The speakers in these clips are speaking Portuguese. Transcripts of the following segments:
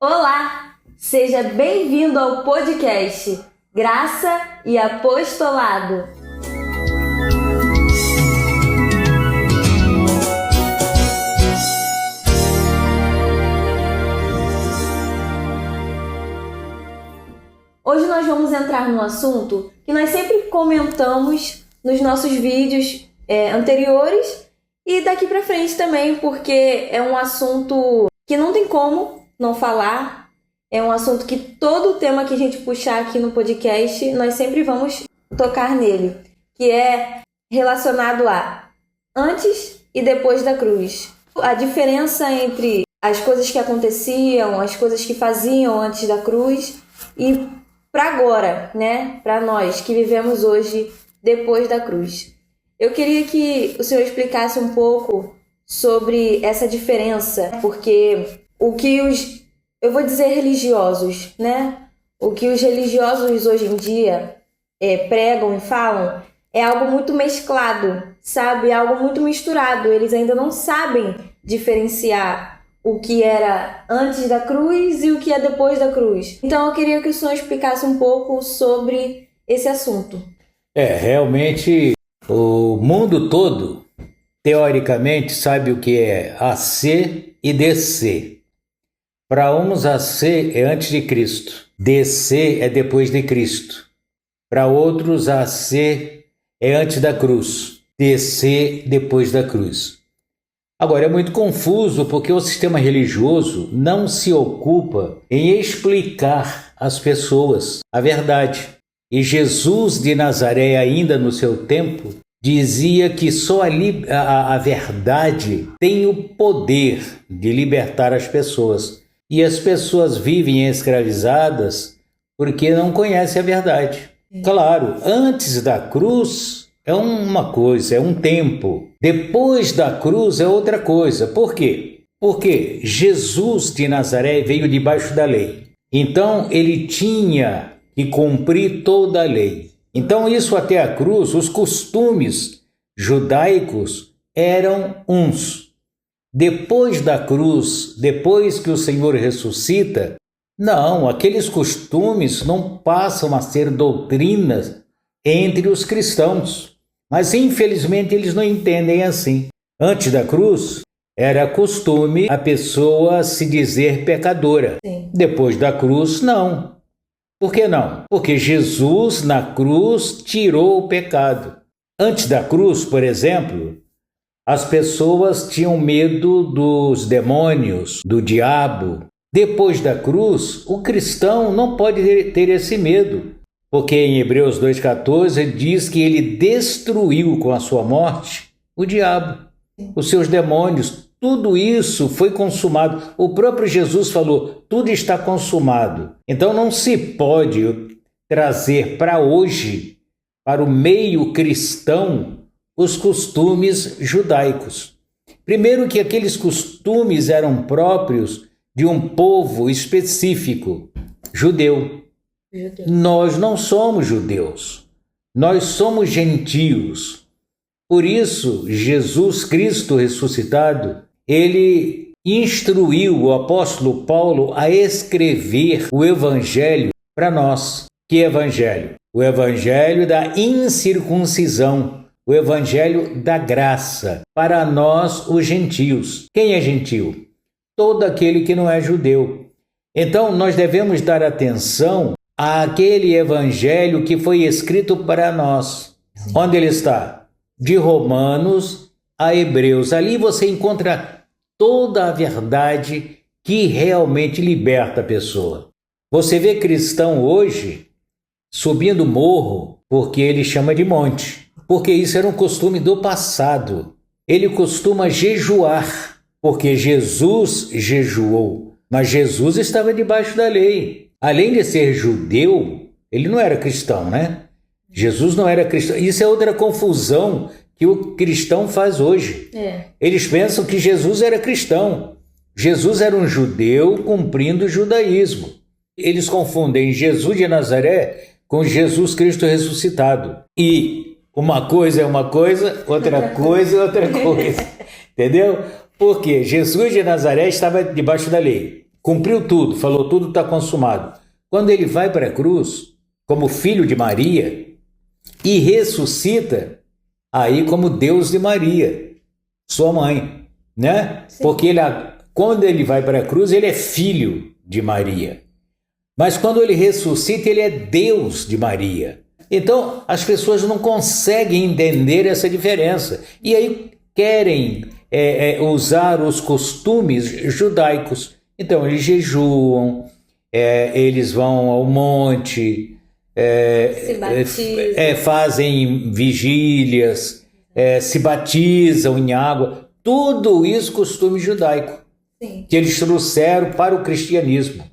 Olá! Seja bem-vindo ao podcast Graça e Apostolado. Hoje nós vamos entrar num assunto que nós sempre comentamos nos nossos vídeos anteriores e daqui pra frente também, porque é um assunto que não tem como não falar. É um assunto que todo tema que a gente puxar aqui no podcast, nós sempre vamos tocar nele, que é relacionado a antes e depois da cruz. A diferença entre as coisas que aconteciam, as coisas que faziam antes da cruz e para agora, né? Para nós que vivemos hoje depois da cruz. Eu queria que o senhor explicasse um pouco sobre essa diferença, porque o que eu vou dizer religiosos, né? O que os religiosos hoje em dia pregam e falam é algo muito mesclado, sabe? É algo muito misturado. Eles ainda não sabem diferenciar o que era antes da cruz e o que é depois da cruz. Então eu queria que o senhor explicasse um pouco sobre esse assunto. Realmente o mundo todo, teoricamente, sabe o que é AC e DC. Para uns, AC é antes de Cristo, DC é depois de Cristo. Para outros, AC é antes da cruz, DC depois da cruz. Agora, é muito confuso porque o sistema religioso não se ocupa em explicar às pessoas a verdade. E Jesus de Nazaré, ainda no seu tempo, dizia que só a verdade tem o poder de libertar as pessoas. E as pessoas vivem escravizadas porque não conhecem a verdade. Claro, antes da cruz é uma coisa, é um tempo. Depois da cruz é outra coisa. Por quê? Porque Jesus de Nazaré veio debaixo da lei. Então ele tinha que cumprir toda a lei. Então isso até a cruz, os costumes judaicos eram uns. Depois da cruz, depois que o Senhor ressuscita, não, aqueles costumes não passam a ser doutrinas entre os cristãos. Mas infelizmente eles não entendem assim. Antes da cruz, era costume a pessoa se dizer pecadora. Sim. Depois da cruz, não. Por que não? Porque Jesus na cruz tirou o pecado. Antes da cruz, por exemplo, as pessoas tinham medo dos demônios, do diabo. Depois da cruz, o cristão não pode ter esse medo, porque em Hebreus 2,14 diz que ele destruiu com a sua morte o diabo, os seus demônios. Tudo isso foi consumado. O próprio Jesus falou, tudo está consumado. Então não se pode trazer para hoje, para o meio cristão, os costumes judaicos. Primeiro que aqueles costumes eram próprios de um povo específico, judeu. Nós não somos judeus, nós somos gentios. Por isso, Jesus Cristo ressuscitado, ele instruiu o apóstolo Paulo a escrever o evangelho para nós. Que evangelho? O evangelho da incircuncisão, o evangelho da graça, para nós os gentios. Quem é gentio? Todo aquele que não é judeu. Então, nós devemos dar atenção àquele evangelho que foi escrito para nós. Sim. Onde ele está? De Romanos a Hebreus. Ali você encontra toda a verdade que realmente liberta a pessoa. Você vê cristão hoje subindo morro porque ele chama de monte, porque isso era um costume do passado. Ele costuma jejuar, porque Jesus jejuou, mas Jesus estava debaixo da lei. Além de ser judeu, ele não era cristão, né? Jesus não era cristão. Isso é outra confusão que o cristão faz hoje. Eles pensam que Jesus era cristão. Jesus era um judeu cumprindo o judaísmo. Eles confundem Jesus de Nazaré com Jesus Cristo ressuscitado. E uma coisa é uma coisa, outra coisa é outra coisa. Entendeu? Porque Jesus de Nazaré estava debaixo da lei. cumpriu tudo, falou tudo está consumado. Quando ele vai para a cruz, como filho de Maria, e ressuscita, aí como Deus de Maria, sua mãe, né? Sim. Porque quando ele vai para a cruz, ele é filho de Maria. Mas quando ele ressuscita, ele é Deus de Maria. Então, as pessoas não conseguem entender essa diferença. E aí querem usar os costumes judaicos. Então, eles jejuam, eles vão ao monte, Se batizam. fazem vigílias, se batizam em água. Tudo isso costume judaico, Sim. que eles trouxeram para o cristianismo.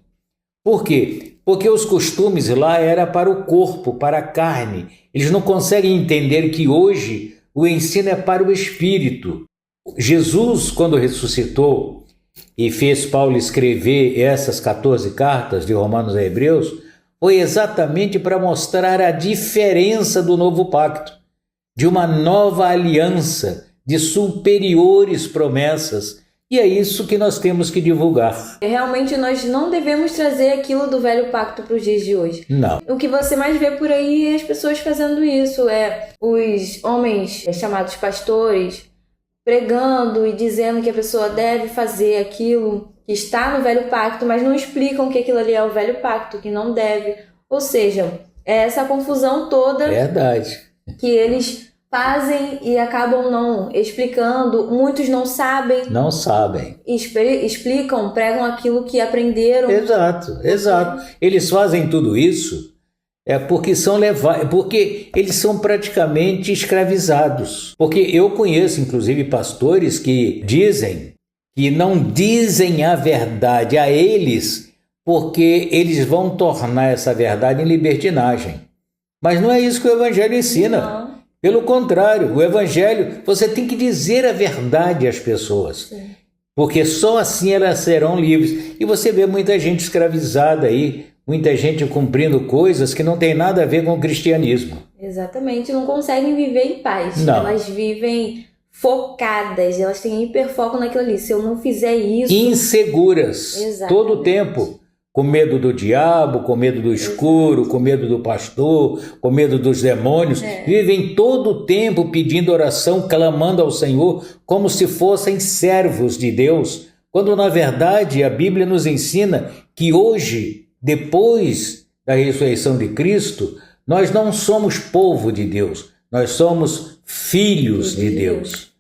Por quê? Porque os costumes lá eram para o corpo, para a carne. Eles não conseguem entender que hoje o ensino é para o espírito. Jesus, quando ressuscitou e fez Paulo escrever essas 14 cartas de Romanos a Hebreus, foi exatamente para mostrar a diferença do novo pacto, de uma nova aliança, de superiores promessas. E é isso que nós temos que divulgar. Realmente nós não devemos trazer aquilo do velho pacto para os dias de hoje. Não. O que você mais vê por aí é as pessoas fazendo isso, os homens chamados pastores pregando e dizendo que a pessoa deve fazer aquilo que está no velho pacto, mas não explicam que aquilo ali é o velho pacto, que não deve. Ou seja, é essa confusão toda. Verdade. Que eles fazem e acabam não explicando. Muitos não sabem. Não sabem. Explicam, pregam aquilo que aprenderam. Exato. Eles fazem tudo isso porque eles são praticamente escravizados. Porque eu conheço, inclusive, pastores que dizem que não dizem a verdade a eles porque eles vão tornar essa verdade em libertinagem. Mas não é isso que o Evangelho ensina. Não. Pelo contrário, o Evangelho, você tem que dizer a verdade às pessoas. Sim. Porque só assim elas serão livres. E você vê muita gente escravizada aí, muita gente cumprindo coisas que não tem nada a ver com o cristianismo. Exatamente, não conseguem viver em paz. Não. Elas vivem focadas, elas têm hiperfoco naquilo ali. Se eu não fizer isso... Inseguras, Exatamente. todo o tempo. Com medo do diabo, com medo do escuro, com medo do pastor, com medo dos demônios. Vivem todo o tempo pedindo oração, clamando ao Senhor, como se fossem servos de Deus. Quando, na verdade, a Bíblia nos ensina que hoje, depois da ressurreição de Cristo, nós não somos povo de Deus, nós somos filhos de Deus.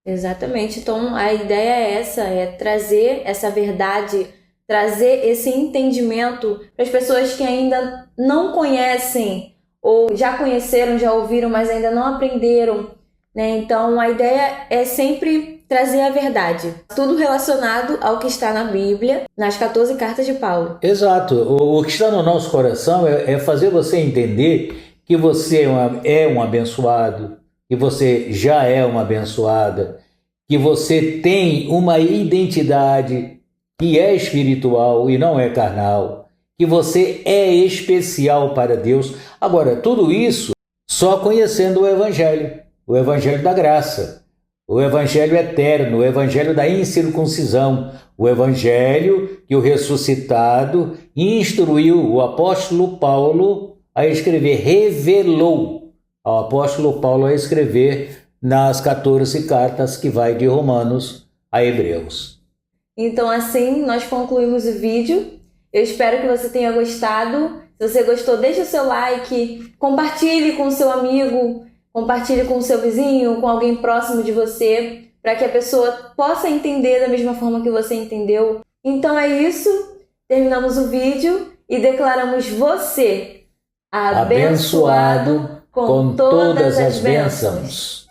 Exatamente. Então, a ideia é essa, é trazer essa verdade, trazer esse entendimento para as pessoas que ainda não conhecem ou já conheceram, já ouviram, mas ainda não aprenderam, né? Então, a ideia é sempre trazer a verdade. Tudo relacionado ao que está na Bíblia, nas 14 cartas de Paulo. Exato. O que está no nosso coração é fazer você entender que você é um abençoado, que você já é uma abençoada, que você tem uma identidade que é espiritual e não é carnal, que você é especial para Deus. Agora, tudo isso só conhecendo o Evangelho da graça, o Evangelho eterno, o Evangelho da incircuncisão, o Evangelho que o ressuscitado instruiu o apóstolo Paulo a escrever, revelou ao apóstolo Paulo a escrever nas 14 cartas que vai de Romanos a Hebreus. Então, assim, nós concluímos o vídeo. Eu espero que você tenha gostado. Se você gostou, deixe o seu like, compartilhe com o seu amigo, compartilhe com o seu vizinho, com alguém próximo de você, para que a pessoa possa entender da mesma forma que você entendeu. Então é isso. Terminamos o vídeo e declaramos você abençoado com todas as bênçãos.